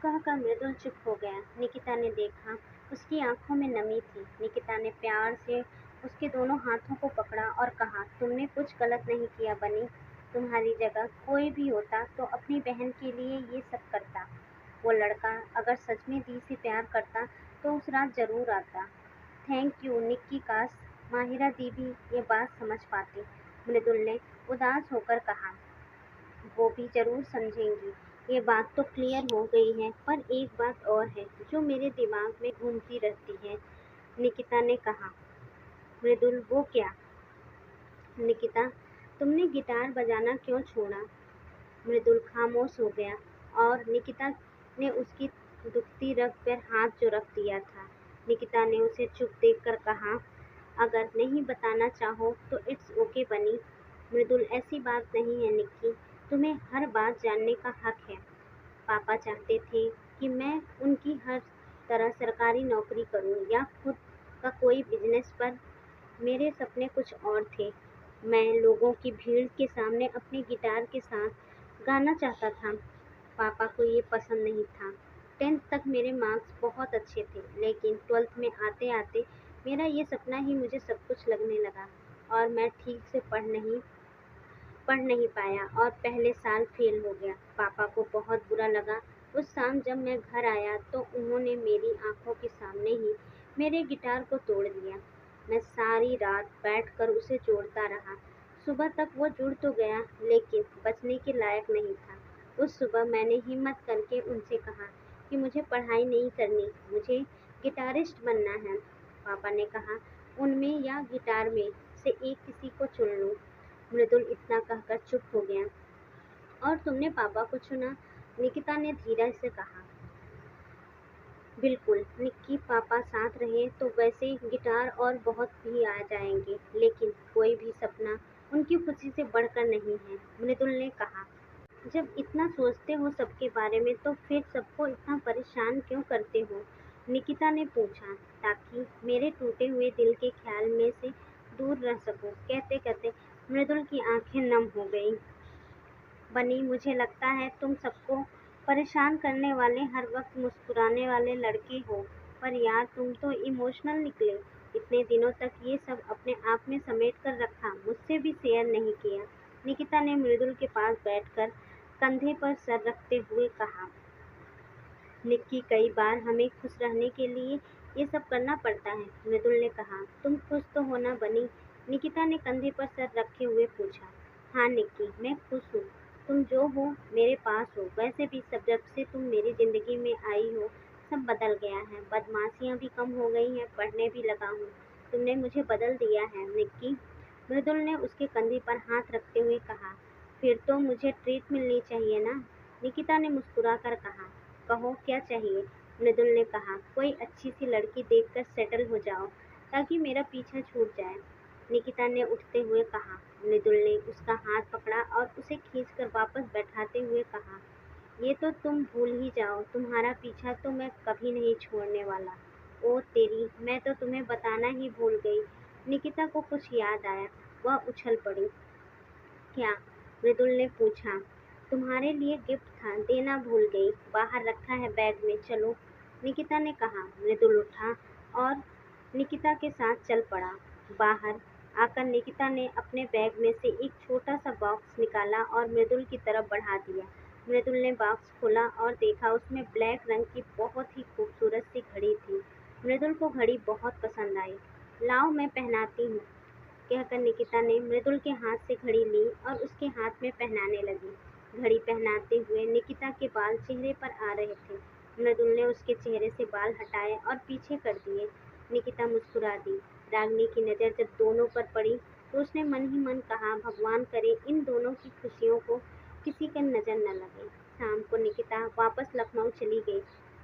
कहकर मृदुल चुप हो गया। निकिता ने देखा, उसकी आंखों में नमी थी। निकिता ने प्यार से उसके दोनों हाथों को पकड़ा और कहा, तुमने कुछ गलत नहीं किया बनी। तुम्हारी जगह कोई भी होता तो अपनी बहन के लिए ये सब करता। वो लड़का अगर सच में दी से प्यार करता तो उस रात जरूर आता। थैंक यू निक्की, काश माहिरा दी भी ये बात समझ पाती। मृदुल ने उदास होकर कहा, वो भी ज़रूर समझेंगी। ये बात तो क्लियर हो गई है, पर एक बात और है जो मेरे दिमाग में घूमती रहती है, निकिता ने कहा। मृदुल, वो क्या? निकिता, तुमने गिटार बजाना क्यों छोड़ा? मृदुल खामोश हो गया और निकिता ने उसकी दुखती रग पर हाथ जो रख दिया था। निकिता ने उसे चुप देखकर कहा, अगर नहीं बताना चाहो तो इट्स ओके बनी। मृदुल, ऐसी बात नहीं है निक्की, तुम्हें हर बात जानने का हक है। पापा चाहते थे कि मैं उनकी हर तरह सरकारी नौकरी करूं या खुद का कोई बिजनेस, पर मेरे सपने कुछ और थे। मैं लोगों की भीड़ के सामने अपने गिटार के साथ गाना चाहता था। पापा को ये पसंद नहीं था। 10th तक मेरे मार्क्स बहुत अच्छे थे, लेकिन 12th में आते-आते मेरा ये सपना ही मुझे सब कुछ लगने लगा और मैं ठीक से पढ़ नहीं पढ़ नहीं पाया और पहले साल फेल हो गया। पापा को बहुत बुरा लगा। उस शाम जब मैं घर आया तो उन्होंने मेरी आंखों के सामने ही मेरे गिटार को तोड़ दिया। मैं सारी रात बैठकर उसे जोड़ता रहा। सुबह तक वो जुड़ तो गया लेकिन बचने के लायक नहीं था। उस सुबह मैंने हिम्मत करके उनसे कहा कि मुझे पढ़ाई नहीं करनी, मुझे गिटारिस्ट बनना है। पापा ने कहा, उनमें या गिटार में से एक किसी को चुन लो। मृदुल इतना कहकर चुप हो गया। और तुमने पापा को चुना? निकिता ने धीरज से कहा। बिल्कुल, निक्की पापा साथ रहे तो वैसे गिटार और बहुत भी आ जाएंगे, लेकिन कोई भी सपना उनकी खुशी से बढ़कर नहीं है, मृदुल ने कहा। जब इतना सोचते हो सबके बारे में तो फिर सबको इतना परेशान क्यों करते हो? निकिता ने पूछा। ताकि मेरे टूटे हुए दिल के ख्याल में से दूर रह सको। कहते कहते मृदुल की आंखें नम हो गईं। बनी, मुझे लगता है तुम सबको परेशान करने वाले, हर वक्त मुस्कुराने वाले लड़के हो, पर यार तुम तो इमोशनल निकले। इतने दिनों तक ये सब अपने आप में समेट कर रखा, मुझसे भी शेयर नहीं किया। निकिता ने मृदुल के पास बैठकर कंधे पर सर रखते हुए कहा। निक्की, कई बार हमें खुश रहने के लिए ये सब करना पड़ता है, मृदुल ने कहा। तुम खुश तो हो ना बनी? निकिता ने कंधे पर सर रखे हुए पूछा। हाँ निक्की, मैं खुश हूँ। तुम जो हो मेरे पास हो। वैसे भी सब जब से तुम मेरी जिंदगी में आई हो सब बदल गया है। बदमाशियाँ भी कम हो गई हैं, पढ़ने भी लगा हूँ। तुमने मुझे बदल दिया है निक्की, मृदुल ने उसके कंधे पर हाथ रखते हुए कहा। फिर तो मुझे ट्रीट मिलनी चाहिए ना? निकिता ने मुस्कुरा कर कहा। कहो क्या चाहिए? मृदुल ने कहा। कोई अच्छी सी लड़की देखकर सेटल हो जाओ ताकि मेरा पीछा छूट जाए, निकिता ने उठते हुए कहा। मृदुल ने उसका हाथ पकड़ा और उसे खींचकर वापस बैठाते हुए कहा। ये तो तुम भूल ही जाओ, तुम्हारा पीछा तो मैं कभी नहीं छोड़ने वाला। ओ तेरी, मैं तो तुम्हें बताना ही भूल गई। निकिता को कुछ याद आया, वह उछल पड़ी। क्या? मृदुल ने पूछा। तुम्हारे लिए गिफ्ट था, देना भूल गई, बाहर रखा है बैग में, चलो, निकिता ने कहा। मृदुल उठा और निकिता के साथ चल पड़ा। बाहर आकर निकिता ने अपने बैग में से एक छोटा सा बॉक्स निकाला और मृदुल की तरफ बढ़ा दिया। मृदुल ने बॉक्स खोला और देखा उसमें ब्लैक रंग की बहुत ही खूबसूरत सी घड़ी थी। मृदुल को घड़ी बहुत पसंद आई। लाओ मैं पहनाती हूँ, कहकर निकिता ने मृदुल के हाथ से घड़ी ली और उसके हाथ में पहनाने लगी। घड़ी पहनाते हुए निकिता के बाल चेहरे पर आ रहे थे। मृदुल ने उसके चेहरे से बाल हटाए और पीछे कर दिए। निकिता मुस्कुरा दी। रागिनी की नज़र जब दोनों पर पड़ी तो उसने मन ही मन कहा, भगवान करे इन दोनों की खुशियों को किसी का नज़र न लगे। शाम को निकिता वापस लखनऊ चली गई,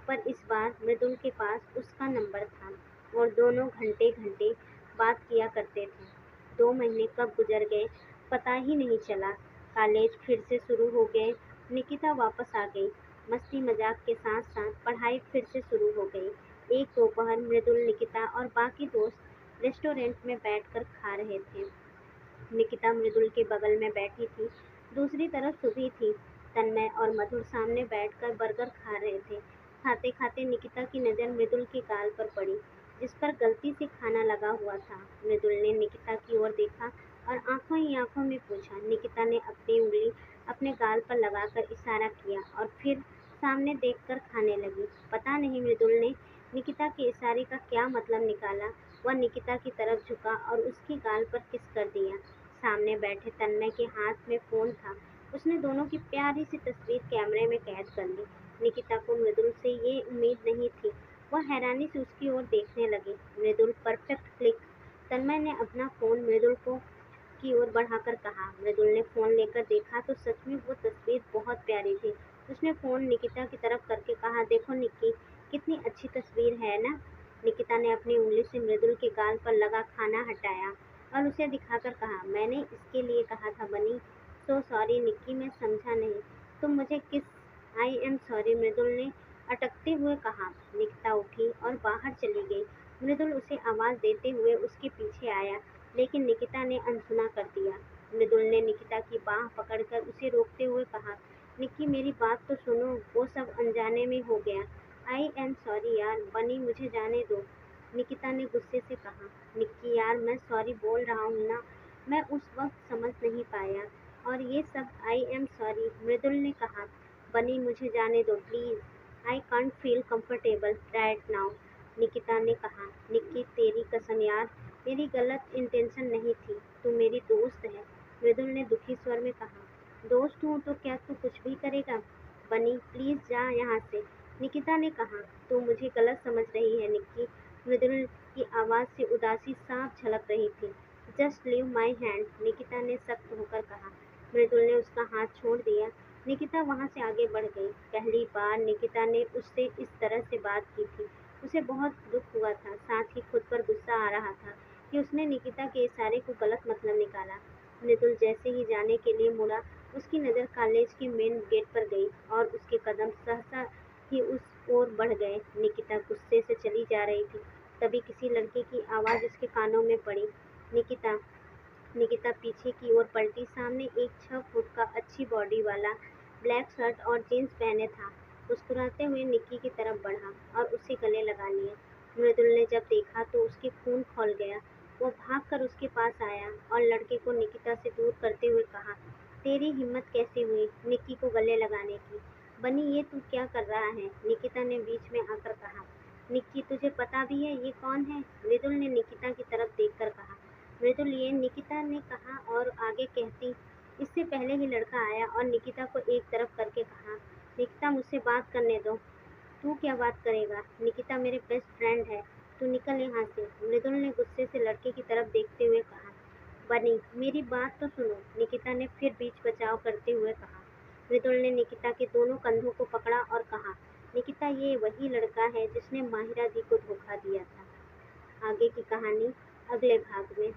पर इस बार मृदुल के पास उसका नंबर था और दोनों घंटे घंटे बात किया करते थे। 2 महीने कब गुजर गए पता ही नहीं चला। कॉलेज फिर से शुरू हो गए। निकिता वापस आ गई। मस्ती मजाक के साथ साथ पढ़ाई फिर से शुरू हो गई। एक दोपहर मृदुल, निकिता और बाकी दोस्त रेस्टोरेंट में बैठकर खा रहे थे। निकिता मृदुल के बगल में बैठी थी। दूसरी तरफ सुबह थी। तन्मय और मधुर सामने बैठकर बर्गर खा रहे थे। खाते खाते निकिता की नज़र मृदुल के गाल पर पड़ी, जिस पर गलती से खाना लगा हुआ था। मृदुल ने निकिता की ओर देखा और आंखों ही आंखों में पूछा। निकिता ने अपनी उंगली अपने गाल पर लगाकर इशारा किया और फिर सामने देखकर खाने लगी। पता नहीं मृदुल ने निकिता के इशारे का क्या मतलब निकाला। वह निकिता की तरफ झुका और उसके गाल पर किस कर दिया। सामने बैठे तन्मय के हाथ में फ़ोन था। उसने दोनों की प्यारी सी तस्वीर कैमरे में कैद कर ली। निकिता को मृदुल से ये उम्मीद नहीं थी। वह हैरानी से उसकी ओर देखने लगी। मृदुल, परफेक्ट क्लिक। तन्मय ने अपना फ़ोन मृदुल को की ओर बढ़ाकर कहा। मृदुल ने फ़ोन लेकर देखा तो सच में वो तस्वीर बहुत प्यारी थी। उसने फ़ोन निकिता की तरफ करके कहा, देखो निक्की, कितनी अच्छी तस्वीर है ना? निकिता ने अपनी उंगली से मृदुल के गाल पर लगा खाना हटाया और उसे दिखाकर कहा, मैंने इसके लिए कहा था बनी। सो सॉरी निक्की, मैं समझा नहीं। तुम मुझे किस? आई एम सॉरी, मृदुल ने अटकते हुए कहा। निकिता उठी और बाहर चली गई। मृदुल उसे आवाज़ देते हुए उसके पीछे आया, लेकिन निकिता ने अनसुना कर दिया। मृदुल ने निकिता की बाह पकड़कर उसे रोकते हुए कहा, निक्की मेरी बात तो सुनो, वो सब अनजाने में हो गया। आई एम सॉरी यार, बनी मुझे जाने दो, निकिता ने गुस्से से कहा। निक्की यार, मैं सॉरी बोल रहा हूँ ना, मैं उस वक्त समझ नहीं पाया। और ये सब आई एम सॉरी, मृदुल ने कहा। बनी मुझे जाने दो please, I can't feel comfortable right now, Nikita ने कहा। निक्की तेरी कसम यार, मेरी गलत इंटेंशन नहीं थी, तू मेरी दोस्त है, मृदुल ने दुखी स्वर में कहा। दोस्त हूँ तो क्या तू कुछ भी करेगा? बनी प्लीज जा यहाँ से, निकिता ने कहा। तू मुझे गलत समझ रही है निक्की, मृदुल की आवाज़ से उदासी साफ झलक रही थी। Just leave my hand, Nikita ने सख्त होकर कहा। मृदुल ने उसका हाथ छोड़ दिया। निकिता वहाँ से आगे बढ़ गई। पहली बार निकिता ने उससे इस तरह से बात की थी। उसे बहुत दुख हुआ था, साथ ही खुद पर गुस्सा आ रहा था कि उसने निकिता के इशारे को गलत मतलब निकाला। मृदुल जैसे ही जाने के लिए मुड़ा, उसकी नज़र कॉलेज के मेन गेट पर गई और उसके कदम सहसा ही उस ओर बढ़ गए। निकिता गुस्से से चली जा रही थी, तभी किसी लड़के की आवाज़ उसके कानों में पड़ी। निकिता। निकिता पीछे की ओर पलटी। सामने एक 6 फुट का अच्छी बॉडी वाला ब्लैक शर्ट और जीन्स पहने था। मुस्कुराते हुए निक्की की तरफ बढ़ा और उसे गले लगा लिया। मृदुल ने जब देखा तो उसके खून खौल गया। वो भागकर उसके पास आया और लड़के को निकिता से दूर करते हुए कहा, तेरी हिम्मत कैसे हुई निक्की को गले लगाने की? बनी ये तू क्या कर रहा है? निकिता ने बीच में आकर कहा। निक्की तुझे पता भी है ये कौन है? मृदुल ने निकिता की तरफ देखकर कहा। मृदुल ये, निकिता ने कहा और आगे कहती, इससे पहले ही लड़का आया और निकिता को एक तरफ करके कहा, निकिता मुझसे बात करने दो। तू क्या बात करेगा? निकिता मेरे बेस्ट फ्रेंड है, तू निकल यहाँ से, मृदुल ने गुस्से से लड़के की तरफ देखते हुए कहा। बनी मेरी बात तो सुनो, निकिता ने फिर बीच बचाव करते हुए कहा। मृदुल ने निकिता के दोनों कंधों को पकड़ा और कहा, निकिता ये वही लड़का है जिसने माहिरा दी को धोखा दिया था। आगे की कहानी अगले भाग में।